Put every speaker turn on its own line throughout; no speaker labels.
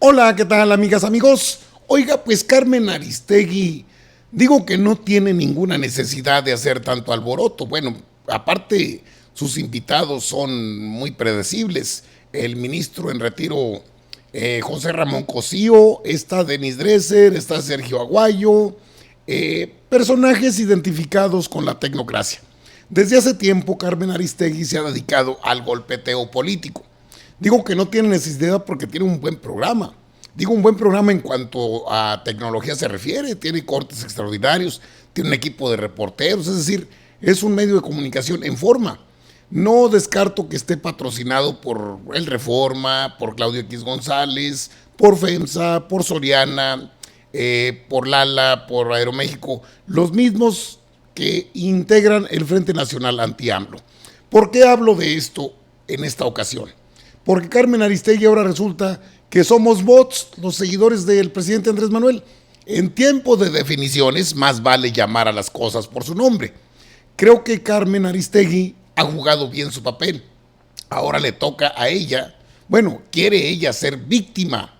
Hola, ¿qué tal, amigas, amigos? Oiga, pues Carmen Aristegui, digo que no tiene ninguna necesidad de hacer tanto alboroto. Bueno, aparte, sus invitados son muy predecibles. El ministro en retiro, José Ramón Cosío, está Denis Dresser, está Sergio Aguayo, personajes identificados con la tecnocracia. Desde hace tiempo, Carmen Aristegui se ha dedicado al golpeteo político. Digo que no tiene necesidad porque tiene un buen programa. Digo un buen programa en cuanto a tecnología se refiere, tiene cortes extraordinarios, tiene un equipo de reporteros, es decir, es un medio de comunicación en forma. No descarto que esté patrocinado por El Reforma, por Claudio X González, por FEMSA, por Soriana, por Lala, por Aeroméxico, los mismos que integran el Frente Nacional Anti-AMLO. ¿Por qué hablo de esto en esta ocasión? Porque Carmen Aristegui ahora resulta que somos bots, los seguidores del presidente Andrés Manuel. En tiempo de definiciones, más vale llamar a las cosas por su nombre. Creo que Carmen Aristegui ha jugado bien su papel. Ahora le toca a ella, bueno, quiere ella ser víctima.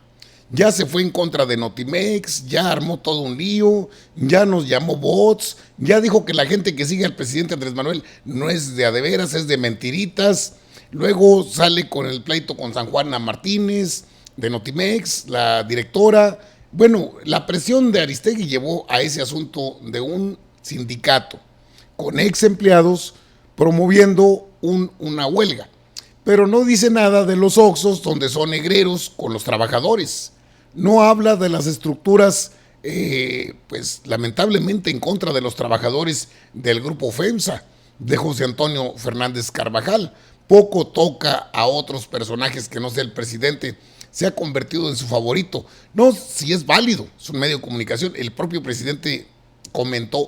Ya se fue en contra de Notimex, ya armó todo un lío, ya nos llamó bots, ya dijo que la gente que sigue al presidente Andrés Manuel no es de a de veras, es de mentiritas. Luego sale con el pleito con San Juana Martínez, de Notimex, la directora. Bueno, la presión de Aristegui llevó a ese asunto de un sindicato con ex empleados promoviendo una huelga. Pero no dice nada de los Oxxos donde son negreros con los trabajadores. No habla de las estructuras, pues lamentablemente en contra de los trabajadores del grupo FEMSA, de José Antonio Fernández Carvajal. Poco toca a otros personajes que no sea el presidente. Se ha convertido en su favorito. No, si es válido, es un medio de comunicación. El propio presidente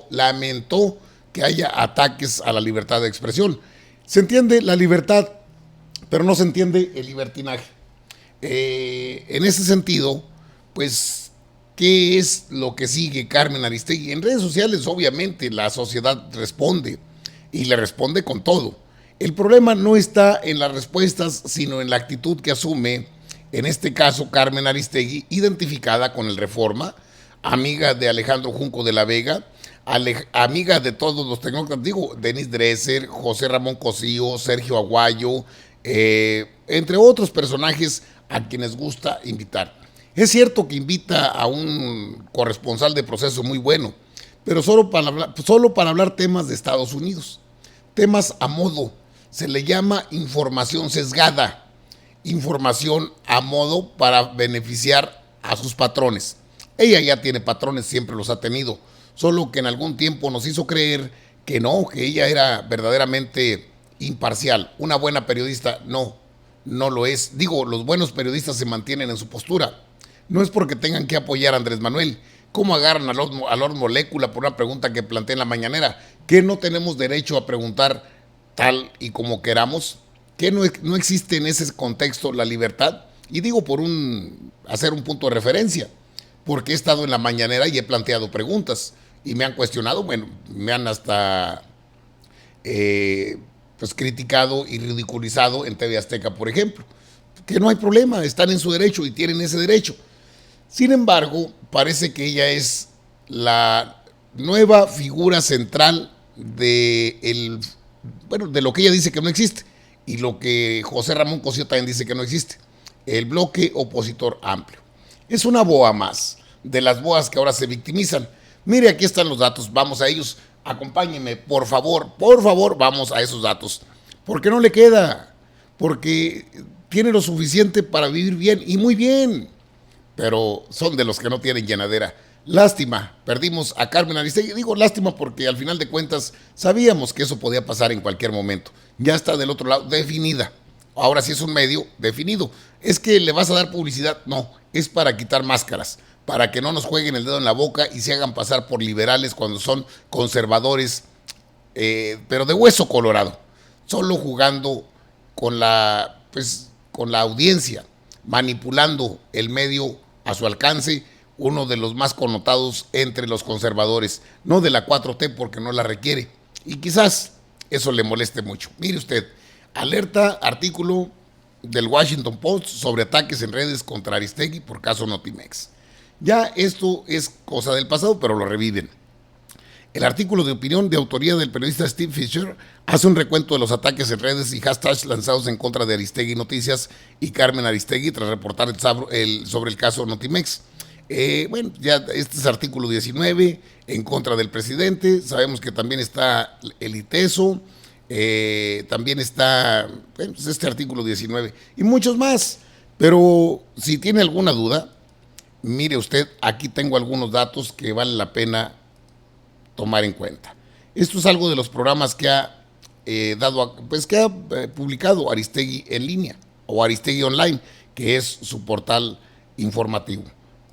lamentó que haya ataques a la libertad de expresión. Se entiende la libertad, pero no se entiende el libertinaje. En ese sentido, pues, ¿qué es lo que sigue Carmen Aristegui? En redes sociales, obviamente, la sociedad responde y le responde con todo. El problema no está en las respuestas, sino en la actitud que asume, en este caso, Carmen Aristegui, identificada con el Reforma, amiga de Alejandro Junco de la Vega, amiga de todos los tecnócratas, digo, Denis Dresser, José Ramón Cosío, Sergio Aguayo, entre otros personajes a quienes gusta invitar. Es cierto que invita a un corresponsal de Proceso muy bueno, pero solo para hablar temas de Estados Unidos, temas a modo. Se le llama información sesgada, información a modo para beneficiar a sus patrones. Ella ya tiene patrones, siempre los ha tenido, solo que en algún tiempo nos hizo creer que no, que ella era verdaderamente imparcial. Una buena periodista no lo es. Digo, los buenos periodistas se mantienen en su postura. No es porque tengan que apoyar a Andrés Manuel. ¿Cómo agarran a Lord Molécula por una pregunta que planteé en la mañanera? ¿Que no tenemos derecho a preguntar tal y como queramos? ¿Que no existe en ese contexto la libertad? Y digo hacer un punto de referencia, porque he estado en la mañanera y he planteado preguntas y me han cuestionado, bueno, me han hasta pues criticado y ridiculizado en TV Azteca, por ejemplo, que no hay problema, están en su derecho y tienen ese derecho. Sin embargo, parece que ella es la nueva figura central de lo que ella dice que no existe y lo que José Ramón Cosío también dice que no existe, el bloque opositor amplio. Es una boa más de las boas que ahora se victimizan. Mire, aquí están los datos, vamos a ellos, acompáñenme, por favor, vamos a esos datos, porque no le queda, porque tiene lo suficiente para vivir bien y muy bien, pero son de los que no tienen llenadera. Lástima, perdimos a Carmen Aristegui. Digo lástima porque al final de cuentas sabíamos que eso podía pasar en cualquier momento. Ya está del otro lado, definida. Ahora sí es un medio definido. ¿Es que le vas a dar publicidad? No, es para quitar máscaras, para que no nos jueguen el dedo en la boca y se hagan pasar por liberales cuando son conservadores, pero de hueso colorado, solo jugando con con la audiencia, manipulando el medio a su alcance, uno de los más connotados entre los conservadores, no de la 4T porque no la requiere, y quizás eso le moleste mucho. Mire usted, alerta, artículo del Washington Post sobre ataques en redes contra Aristegui por caso Notimex. Ya esto es cosa del pasado, pero lo reviven. El artículo de opinión de autoría del periodista Steve Fisher hace un recuento de los ataques en redes y hashtags lanzados en contra de Aristegui Noticias y Carmen Aristegui tras reportar sobre el caso Notimex. Bueno, ya este es artículo 19 en contra del presidente. Sabemos que también está el ITESO, también está pues este artículo 19 y muchos más. Pero si tiene alguna duda, mire usted, aquí tengo algunos datos que vale la pena tomar en cuenta. Esto es algo de los programas que ha publicado Aristegui en línea o Aristegui Online, que es su portal informativo.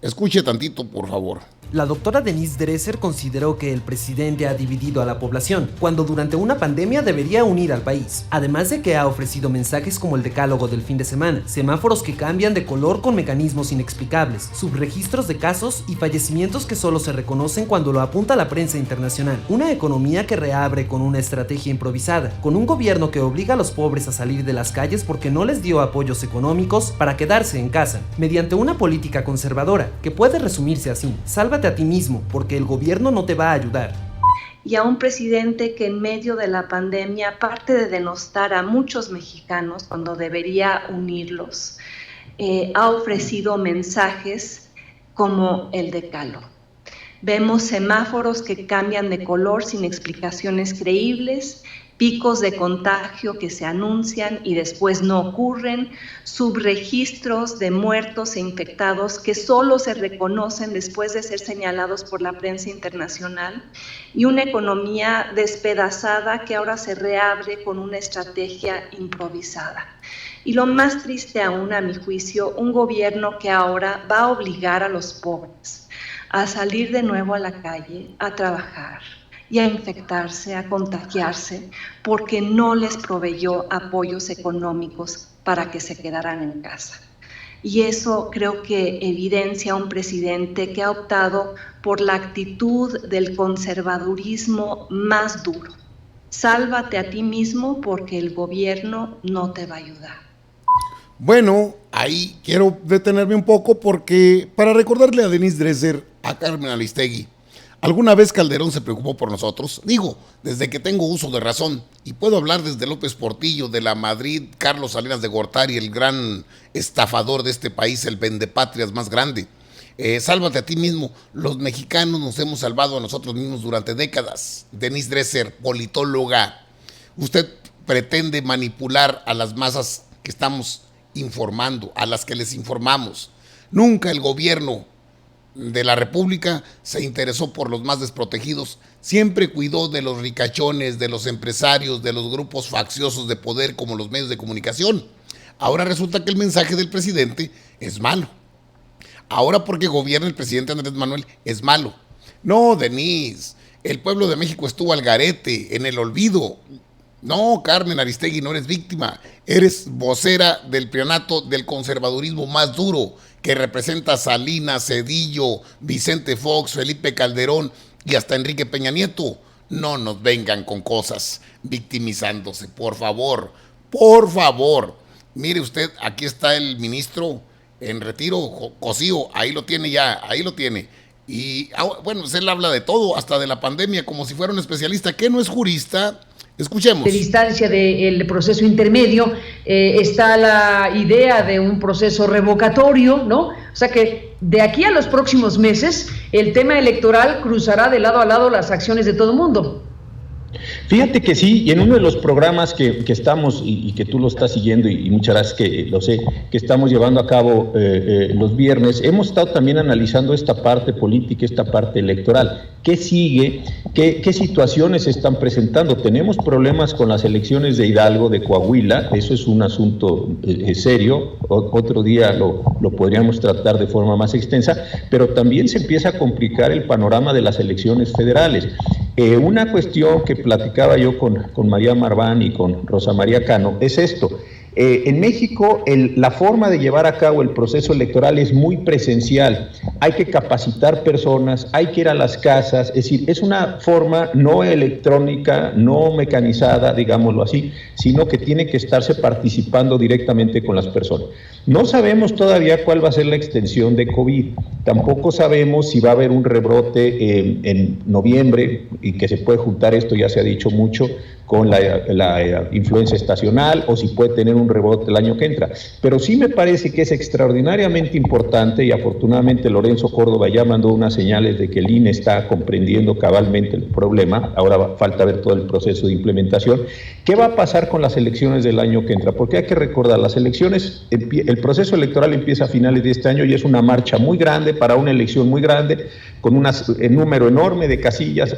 Escuche tantito, por favor.
La doctora Denise Dresser consideró que el presidente ha dividido a la población, cuando durante una pandemia debería unir al país. Además de que ha ofrecido mensajes como el decálogo del fin de semana, semáforos que cambian de color con mecanismos inexplicables, subregistros de casos y fallecimientos que solo se reconocen cuando lo apunta la prensa internacional. Una economía que reabre con una estrategia improvisada, con un gobierno que obliga a los pobres a salir de las calles porque no les dio apoyos económicos para quedarse en casa, mediante una política conservadora, que puede resumirse así: sálvate a ti mismo, porque el gobierno no te va a ayudar.
Y a un presidente que en medio de la pandemia, aparte de denostar a muchos mexicanos cuando debería unirlos, ha ofrecido mensajes como el decálogo. Vemos semáforos que cambian de color sin explicaciones creíbles, picos de contagio que se anuncian y después no ocurren, subregistros de muertos e infectados que solo se reconocen después de ser señalados por la prensa internacional, y una economía despedazada que ahora se reabre con una estrategia improvisada. Y lo más triste aún, a mi juicio, un gobierno que ahora va a obligar a los pobres a salir de nuevo a la calle, a trabajar y a infectarse, a contagiarse, porque no les proveyó apoyos económicos para que se quedaran en casa. Y eso creo que evidencia un presidente que ha optado por la actitud del conservadurismo más duro. Sálvate a ti mismo porque el gobierno no te va a ayudar.
Bueno, ahí quiero detenerme un poco porque para recordarle a Denise Dresser, a Carmen Aristegui, ¿alguna vez Calderón se preocupó por nosotros? Digo, desde que tengo uso de razón, y puedo hablar desde López Portillo, de la Madrid, Carlos Salinas de Gortari, el gran estafador de este país, el vendepatrias más grande. Sálvate a ti mismo. Los mexicanos nos hemos salvado a nosotros mismos durante décadas. Denise Dresser, politóloga, usted pretende manipular a las masas que estamos informando, a las que les informamos. Nunca el gobierno de la República se interesó por los más desprotegidos, siempre cuidó de los ricachones, de los empresarios, de los grupos facciosos de poder como los medios de comunicación. Ahora resulta que el mensaje del presidente es malo. Ahora porque gobierna el presidente Andrés Manuel es malo. No, Denise, el pueblo de México estuvo al garete, en el olvido. No, Carmen Aristegui, no eres víctima, eres vocera del prianato del conservadurismo más duro, que representa a Salinas, Zedillo, Vicente Fox, Felipe Calderón y hasta Enrique Peña Nieto. No nos vengan con cosas victimizándose, por favor, por favor. Mire usted, aquí está el ministro en retiro, Cosío, ahí lo tiene ya, ahí lo tiene. Y bueno, él habla de todo, hasta de la pandemia, como si fuera un especialista, que no es jurista. Escuchemos.
De distancia del proceso intermedio, está la idea de un proceso revocatorio, ¿no? O sea que de aquí a los próximos meses, el tema electoral cruzará de lado a lado las acciones de todo el mundo.
Fíjate que sí, y en uno de los programas que estamos, y que tú lo estás siguiendo, y muchas gracias que lo sé, que estamos llevando a cabo los viernes, hemos estado también analizando esta parte política, esta parte electoral. ¿Qué sigue? ¿Qué situaciones se están presentando? Tenemos problemas con las elecciones de Hidalgo, de Coahuila, eso es un asunto serio, otro día lo podríamos tratar de forma más extensa, pero también se empieza a complicar el panorama de las elecciones federales. Una cuestión que platicaba yo con María Marván y con Rosa María Cano es esto. En México, la forma de llevar a cabo el proceso electoral es muy presencial. Hay que capacitar personas, hay que ir a las casas, es decir, es una forma no electrónica, no mecanizada, digámoslo así, sino que tiene que estarse participando directamente con las personas. No sabemos todavía cuál va a ser la extensión de COVID, tampoco sabemos si va a haber un rebrote en noviembre y que se puede juntar, esto ya se ha dicho mucho, con la influencia estacional o si puede tener un rebote el año que entra. Pero sí me parece que es extraordinariamente importante y afortunadamente Lorenzo Córdoba ya mandó unas señales de que el INE está comprendiendo cabalmente el problema, ahora falta ver todo el proceso de implementación. ¿Qué va a pasar con las elecciones del año que entra? Porque hay que recordar, las elecciones, el proceso electoral empieza a finales de este año y es una marcha muy grande para una elección muy grande, con un número enorme de casillas,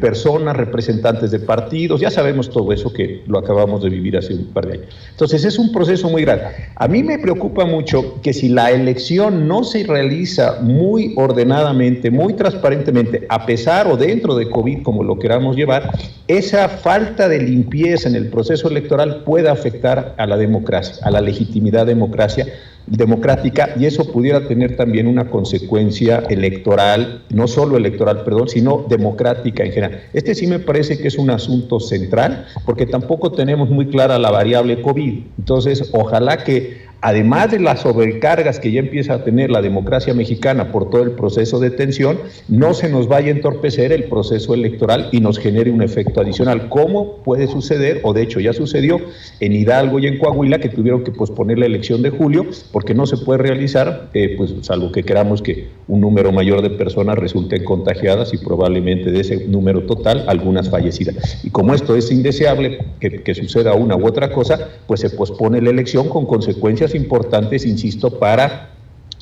personas, representantes de partidos, ya sabemos todo eso que lo acabamos de vivir hace un par de años. Entonces es un proceso muy grande. A mí me preocupa mucho que si la elección no se realiza muy ordenadamente, muy transparentemente, a pesar o dentro de COVID, como lo queramos llevar, esa falta de limpieza en el proceso electoral pueda afectar a la democracia, a la legitimidad democrática, y eso pudiera tener también una consecuencia electoral, no solo electoral, perdón, sino democrática en general. Este sí me parece que es un asunto central, porque tampoco tenemos muy clara la variable COVID. Entonces, ojalá que, además de las sobrecargas que ya empieza a tener la democracia mexicana por todo el proceso de tensión, no se nos vaya a entorpecer el proceso electoral y nos genere un efecto adicional, como puede suceder, o de hecho ya sucedió, en Hidalgo y en Coahuila, que tuvieron que posponer la elección de julio, porque no se puede realizar, pues salvo que queramos que un número mayor de personas resulten contagiadas y probablemente de ese número total, algunas fallecidas. Y como esto es indeseable, que suceda una u otra cosa, pues se pospone la elección con consecuencias importantes, insisto, para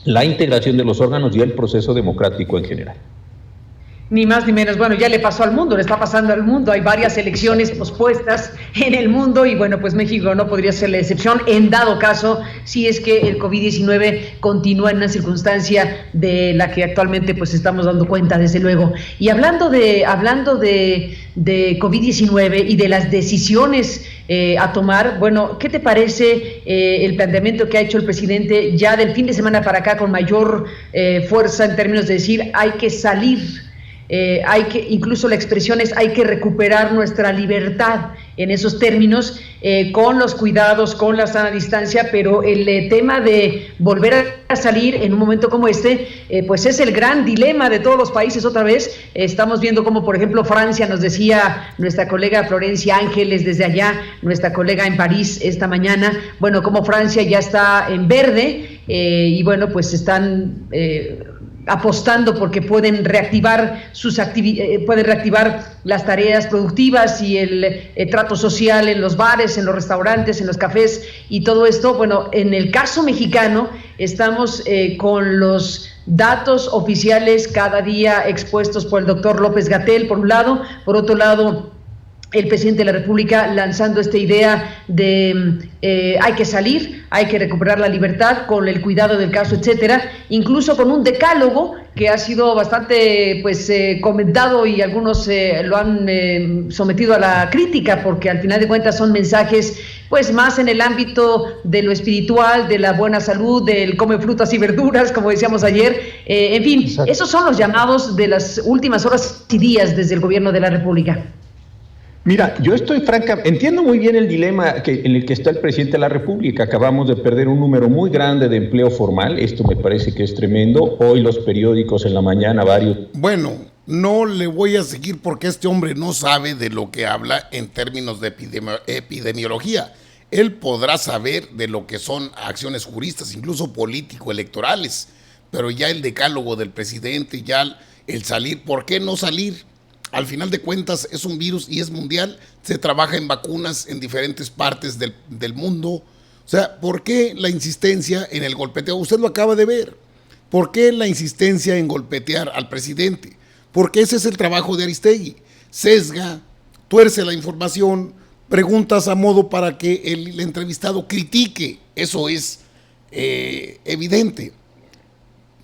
la integración de los órganos y el proceso democrático en general.
Ni más ni menos. Bueno, ya le pasó al mundo, le está pasando al mundo. Hay varias elecciones pospuestas en el mundo y bueno, pues México no podría ser la excepción en dado caso si es que el COVID-19 continúa en una circunstancia de la que actualmente pues estamos dando cuenta, desde luego. Y hablando de COVID-19 y de las decisiones a tomar, bueno, ¿qué te parece el planteamiento que ha hecho el presidente ya del fin de semana para acá con mayor fuerza en términos de decir hay que salir? Incluso la expresión es hay que recuperar nuestra libertad en esos términos, con los cuidados, con la sana distancia, pero el tema de volver a salir en un momento como este, pues es el gran dilema de todos los países otra vez. Estamos viendo como, por ejemplo, Francia, nos decía nuestra colega Florencia Ángeles desde allá, nuestra colega en París esta mañana, bueno, como Francia ya está en verde, y bueno, pues están apostando porque pueden reactivar pueden reactivar las tareas productivas y el trato social en los bares, en los restaurantes, en los cafés y todo esto. Bueno, en el caso mexicano estamos con los datos oficiales cada día expuestos por el doctor López-Gatell, por un lado, por otro lado el presidente de la República lanzando esta idea de hay que salir, hay que recuperar la libertad con el cuidado del caso, etcétera, incluso con un decálogo que ha sido bastante comentado y algunos lo han sometido a la crítica porque al final de cuentas son mensajes pues más en el ámbito de lo espiritual, de la buena salud, del come frutas y verduras, como decíamos ayer, en fin, exacto. Esos son los llamados de las últimas horas y días desde el gobierno de la República.
Mira, yo entiendo muy bien el dilema en el que está el presidente de la República. Acabamos de perder un número muy grande de empleo formal, esto me parece que es tremendo. Hoy los periódicos en la mañana, varios...
Bueno, no le voy a seguir porque este hombre no sabe de lo que habla en términos de epidemiología. Él podrá saber de lo que son acciones juristas, incluso político-electorales, pero ya el decálogo del presidente, ya el salir, ¿por qué no salir? Al final de cuentas es un virus y es mundial, se trabaja en vacunas en diferentes partes del mundo. O sea, ¿por qué la insistencia en el golpeteo? Usted lo acaba de ver. ¿Por qué la insistencia en golpetear al presidente? Porque ese es el trabajo de Aristegui. Sesga, tuerce la información, preguntas a modo para que el entrevistado critique. Eso es evidente.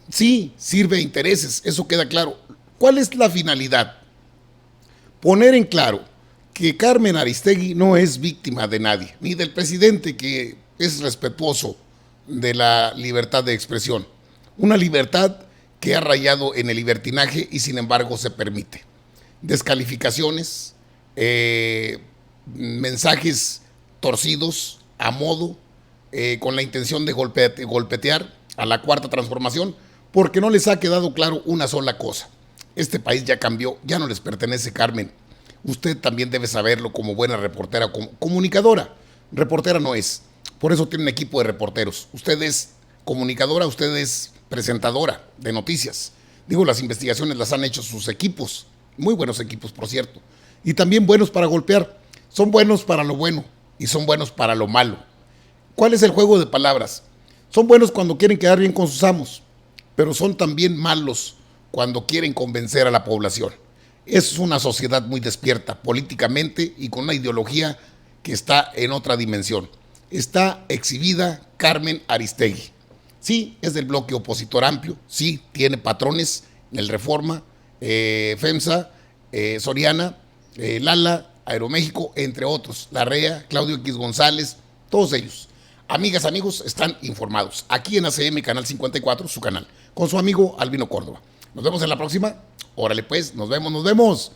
Sí, sirve a intereses, eso queda claro. ¿Cuál es la finalidad? Poner en claro que Carmen Aristegui no es víctima de nadie, ni del presidente, que es respetuoso de la libertad de expresión. Una libertad que ha rayado en el libertinaje y sin embargo se permite. Descalificaciones, mensajes torcidos a modo, con la intención de golpetear a la Cuarta Transformación, porque no les ha quedado claro una sola cosa. Este país ya cambió, ya no les pertenece, Carmen. Usted también debe saberlo como buena reportera, como comunicadora. Reportera no es, por eso tiene un equipo de reporteros. Usted es comunicadora, usted es presentadora de noticias. Digo, las investigaciones las han hecho sus equipos, muy buenos equipos, por cierto, y también buenos para golpear. Son buenos para lo bueno y son buenos para lo malo. ¿Cuál es el juego de palabras? Son buenos cuando quieren quedar bien con sus amos, pero son también malos cuando quieren convencer a la población. Es una sociedad muy despierta políticamente y con una ideología que está en otra dimensión. Está exhibida Carmen Aristegui. Sí, es del bloque opositor amplio, sí, tiene patrones en el Reforma, FEMSA, Soriana, Lala, Aeroméxico, entre otros, Larrea, Claudio X González, todos ellos. Amigas, amigos, están informados. Aquí en ACM Canal 54, su canal, con su amigo Albino Córdoba. Nos vemos en la próxima. Órale pues, nos vemos.